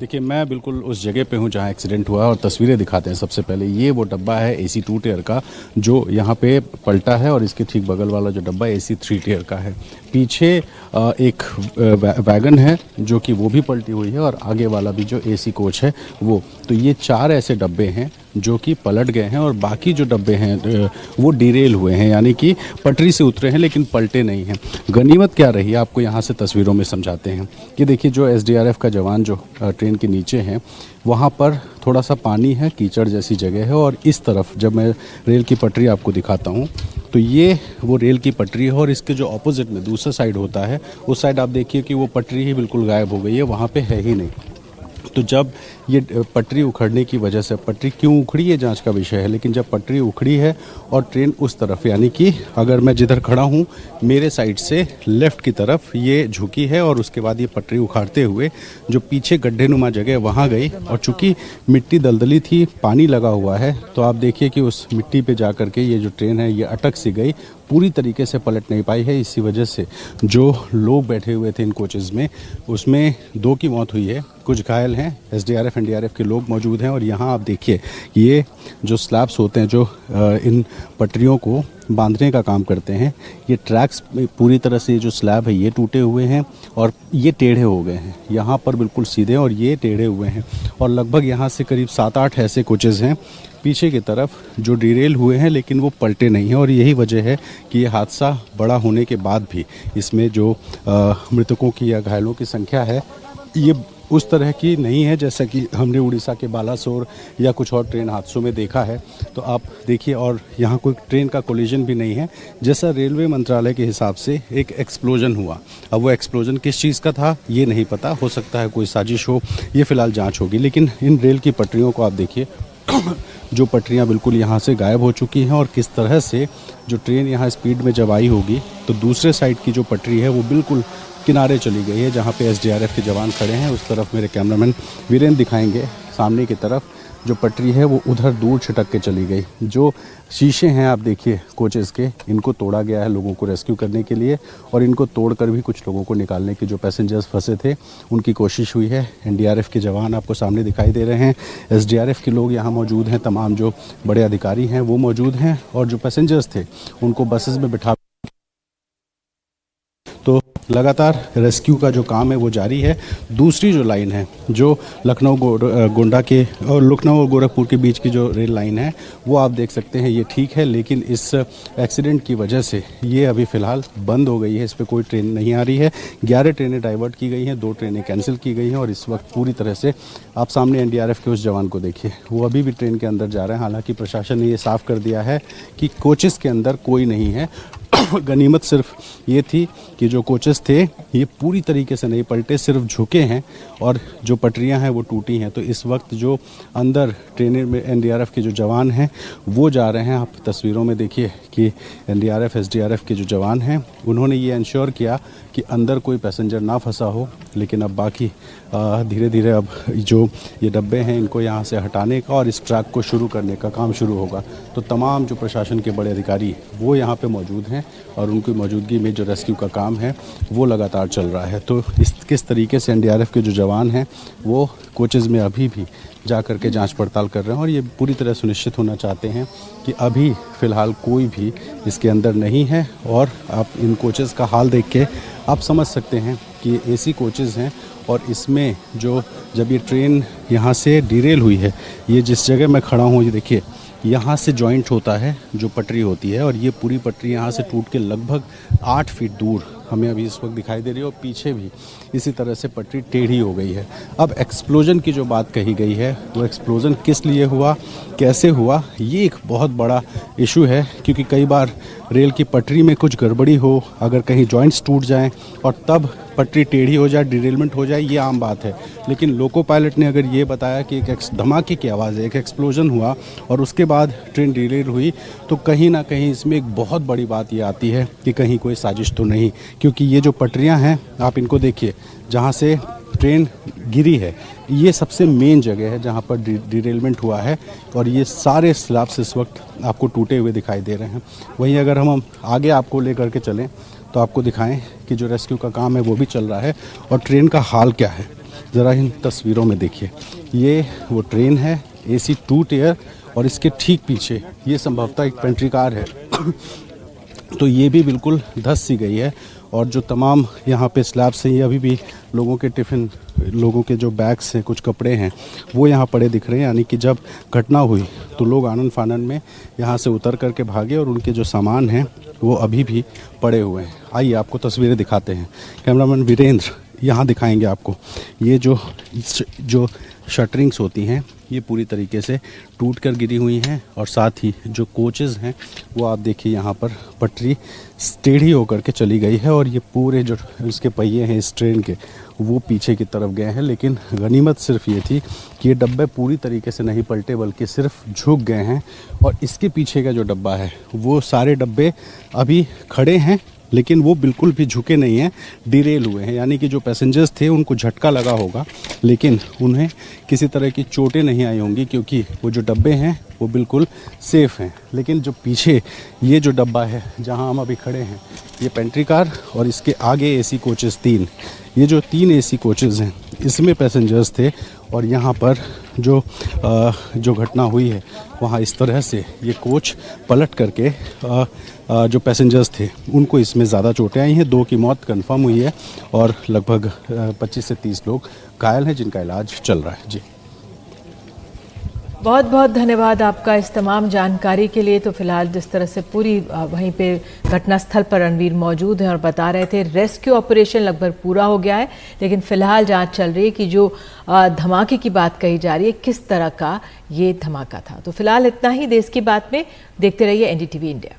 देखिए, मैं बिल्कुल उस जगह पे हूँ जहाँ एक्सीडेंट हुआ और तस्वीरें दिखाते हैं। सबसे पहले ये वो डब्बा है AC 2 टियर का जो यहाँ पे पलटा है और इसके ठीक बगल वाला जो डब्बा AC 3 टियर का है। पीछे एक वैगन है जो कि वो भी पलटी हुई है और आगे वाला भी जो AC कोच है वो। तो ये 4 ऐसे डब्बे हैं जो कि पलट गए हैं और बाकी जो डब्बे हैं वो डिरेल हुए हैं, यानी कि पटरी से उतरे हैं लेकिन पलटे नहीं हैं। गनीमत क्या रही है आपको यहाँ से तस्वीरों में समझाते हैं कि देखिए, जो SDRF का जवान जो ट्रेन के नीचे हैं वहाँ पर थोड़ा सा पानी है, कीचड़ जैसी जगह है और इस तरफ जब मैं रेल की पटरी आपको दिखाता हूँ तो ये वो रेल की पटरी है और इसके जो ऑपोजिट में दूसरा साइड होता है उस साइड आप देखिए कि वो पटरी ही बिल्कुल गायब हो गई है, वहाँ पे है ही नहीं। तो जब ये पटरी उखड़ने की वजह से, पटरी क्यों उखड़ी ये जांच का विषय है, लेकिन जब पटरी उखड़ी है और ट्रेन उस तरफ, यानी कि अगर मैं जिधर खड़ा हूँ मेरे साइड से लेफ़्ट की तरफ ये झुकी है और उसके बाद ये पटरी उखाड़ते हुए जो पीछे गड्ढेनुमा जगह वहाँ गई और चूँकि मिट्टी दलदली थी, पानी लगा हुआ है, तो आप देखिए कि उस मिट्टी पे जा कर के ये जो ट्रेन है ये अटक सी गई, पूरी तरीके से पलट नहीं पाई है। इसी वजह से जो लोग बैठे हुए थे इन कोचेज़ में उसमें 2 की मौत हुई है, कुछ घायल हैं। SDRF NDRF के लोग मौजूद हैं और यहाँ आप देखिए ये जो स्लैब्स होते हैं जो इन पटरियों को बांधने का काम करते हैं, ये ट्रैक्स पूरी तरह से जो स्लैब है ये टूटे हुए हैं और ये टेढ़े हो गए हैं। यहाँ पर बिल्कुल सीधे और ये टेढ़े हुए हैं और लगभग यहाँ से करीब 7-8 ऐसे कोचेज़ हैं पीछे की तरफ जो डिरेल हुए हैं लेकिन वो पलटे नहीं हैं और यही वजह है कि ये हादसा बड़ा होने के बाद भी इसमें जो मृतकों की या घायलों की संख्या है ये उस तरह की नहीं है जैसा कि हमने उड़ीसा के बालासोर या कुछ और ट्रेन हादसों में देखा है। तो आप देखिए, और यहाँ कोई ट्रेन का कोलिजन भी नहीं है, जैसा रेलवे मंत्रालय के हिसाब से एक एक्सप्लोजन हुआ। अब वो एक्सप्लोजन किस चीज़ का था ये नहीं पता, हो सकता है कोई साजिश हो, ये फ़िलहाल जांच होगी। लेकिन इन रेल की पटरियों को आप देखिए जो पटरियाँ बिल्कुल यहाँ से गायब हो चुकी हैं और किस तरह से जो ट्रेन यहाँ स्पीड में जब आई होगी तो दूसरे साइड की जो पटरी है वो बिल्कुल किनारे चली गई है। जहाँ पे SDRF के जवान खड़े हैं उस तरफ मेरे कैमरामैन वीरेंद्र दिखाएंगे, सामने की तरफ जो पटरी है वो उधर दूर छिटक के चली गई। जो शीशे हैं आप देखिए कोचेज़ के, इनको तोड़ा गया है लोगों को रेस्क्यू करने के लिए और इनको तोड़कर भी कुछ लोगों को निकालने की, जो पैसेंजर्स फंसे थे उनकी कोशिश हुई है। NDRF के जवान आपको सामने दिखाई दे रहे हैं, SDRF के लोग यहाँ मौजूद हैं, तमाम जो बड़े अधिकारी हैं वो मौजूद हैं और जो पैसेंजर्स थे उनको बसेस में बिठा, तो लगातार रेस्क्यू का जो काम है वो जारी है। दूसरी जो लाइन है जो लखनऊ गोंडा के और लखनऊ और गोरखपुर के बीच की जो रेल लाइन है वो आप देख सकते हैं ये ठीक है, लेकिन इस एक्सीडेंट की वजह से ये अभी फ़िलहाल बंद हो गई है, इस पर कोई ट्रेन नहीं आ रही है। 11 ट्रेनें डाइवर्ट की गई हैं, 2 ट्रेनें कैंसिल की गई हैं और इस वक्त पूरी तरह से आप सामने NDRF के उस जवान को देखिए, वो अभी भी ट्रेन के अंदर जा रहे हैं। हालांकि प्रशासन ने ये साफ़ कर दिया है कि कोचेज़ के अंदर कोई नहीं है। गनीमत सिर्फ ये थी कि जो कोचेस थे ये पूरी तरीके से नहीं पलटे, सिर्फ झुके हैं और जो पटरियां हैं वो टूटी हैं। तो इस वक्त जो अंदर ट्रेन में NDRF के जो जवान हैं वो जा रहे हैं। आप तस्वीरों में देखिए कि NDRF SDRF के जो जवान हैं उन्होंने ये इंश्योर किया कि अंदर कोई पैसेंजर ना फंसा हो। लेकिन अब बाकी धीरे धीरे अब जो ये डब्बे हैं इनको यहाँ से हटाने का और इस ट्रैक को शुरू करने का काम शुरू होगा। तो तमाम जो प्रशासन के बड़े अधिकारी वो यहाँ पे मौजूद हैं और उनकी मौजूदगी में जो रेस्क्यू का काम है वो लगातार चल रहा है। तो किस तरीके से NDRF के जो जवान हैं वो कोचेज़ में अभी भी जा कर के जांच पड़ताल कर रहे हैं और ये पूरी तरह सुनिश्चित होना चाहते हैं कि अभी फ़िलहाल कोई भी इसके अंदर नहीं है। और आप इन कोचेज़ का हाल देख के आप समझ सकते हैं कि AC कोचेज़ हैं और इसमें जो जब ये ट्रेन यहाँ से डिरेल हुई है, ये जिस जगह मैं खड़ा हूँ ये देखिए, यहाँ से जॉइंट होता है जो पटरी होती है और ये पूरी पटरी यहाँ से टूट के लगभग 8 फीट दूर हमें अभी इस वक्त दिखाई दे रही है और पीछे भी इसी तरह से पटरी टेढ़ी हो गई है। अब एक्सप्लोजन की जो बात कही गई है वो एक्सप्लोजन किस लिए हुआ, कैसे हुआ, ये एक बहुत बड़ा इशू है, क्योंकि कई बार रेल की पटरी में कुछ गड़बड़ी हो, अगर कहीं जॉइंट्स टूट जाएं और तब पटरी टेढ़ी हो जाए, डिरेलमेंट हो जाए, ये आम बात है। लेकिन लोको पायलट ने अगर ये बताया कि एक धमाके की आवाज़ है, एक एक्सप्लोजन हुआ और उसके बाद ट्रेन डिरेल हुई, तो कहीं ना कहीं इसमें एक बहुत बड़ी बात ये आती है कि कहीं कोई साजिश तो नहीं, क्योंकि ये जो पटरियां हैं आप इनको देखिए, जहाँ से ट्रेन गिरी है ये सबसे मेन जगह है जहाँ पर डिरेलमेंट हुआ है और ये सारे स्लैब्स इस वक्त आपको टूटे हुए दिखाई दे रहे हैं। वहीं अगर हम आगे आपको लेकर के चलें तो आपको दिखाएं कि जो रेस्क्यू का काम है वो भी चल रहा है और ट्रेन का हाल क्या है। ज़रा इन तस्वीरों में देखिए, ये वो ट्रेन है AC 2 टियर और इसके ठीक पीछे ये संभवतः एक पेंट्री कार है। तो ये भी बिल्कुल धंस सी गई है और जो तमाम यहाँ पे स्लैब्स हैं ये अभी भी लोगों के टिफ़िन, लोगों के जो बैग्स हैं, कुछ कपड़े हैं वो यहाँ पड़े दिख रहे हैं। यानी कि जब घटना हुई तो लोग आनन फानन में यहाँ से उतर करके भागे और उनके जो सामान हैं वो अभी भी पड़े हुए हैं। आइए आपको तस्वीरें दिखाते हैं। कैमरामैन वीरेंद्र यहाँ दिखाएंगे आपको। ये जो शटरिंग्स होती हैं ये पूरी तरीके से टूट कर गिरी हुई हैं और साथ ही जो कोचेज़ हैं वो आप देखिए यहाँ पर पटरी टेढ़ी होकर के चली गई है और ये पूरे जो इसके पहिए हैं इस ट्रेन के वो पीछे की तरफ गए हैं। लेकिन गनीमत सिर्फ ये थी कि ये डब्बे पूरी तरीके से नहीं पलटे बल्कि सिर्फ झुक गए हैं और इसके पीछे का जो डब्बा है वो सारे डब्बे अभी खड़े हैं लेकिन वो बिल्कुल भी झुके नहीं हैं, डिरेल हुए हैं। यानी कि जो पैसेंजर्स थे उनको झटका लगा होगा लेकिन उन्हें किसी तरह की चोटें नहीं आई होंगी क्योंकि वो जो डब्बे हैं वो बिल्कुल सेफ़ हैं। लेकिन जो पीछे ये जो डब्बा है जहां हम अभी खड़े हैं ये पेंट्री कार और इसके आगे AC कोचेज़ 3, ये जो 3 AC कोचेज़ हैं इसमें पैसेंजर्स थे और यहाँ पर जो घटना हुई है वहाँ इस तरह से ये कोच पलट करके जो पैसेंजर्स थे उनको इसमें ज़्यादा चोटें आई हैं। 2 की मौत कंफर्म हुई है और लगभग 25 से 30 लोग घायल हैं जिनका इलाज चल रहा है। जी बहुत बहुत धन्यवाद आपका इस तमाम जानकारी के लिए। तो फिलहाल जिस तरह से पूरी वहीं पे घटनास्थल पर रणवीर मौजूद हैं और बता रहे थे रेस्क्यू ऑपरेशन लगभग पूरा हो गया है, लेकिन फिलहाल जांच चल रही है कि जो धमाके की बात कही जा रही है किस तरह का ये धमाका था। तो फिलहाल इतना ही। देश की बात में देखते रहिए NDTV इंडिया।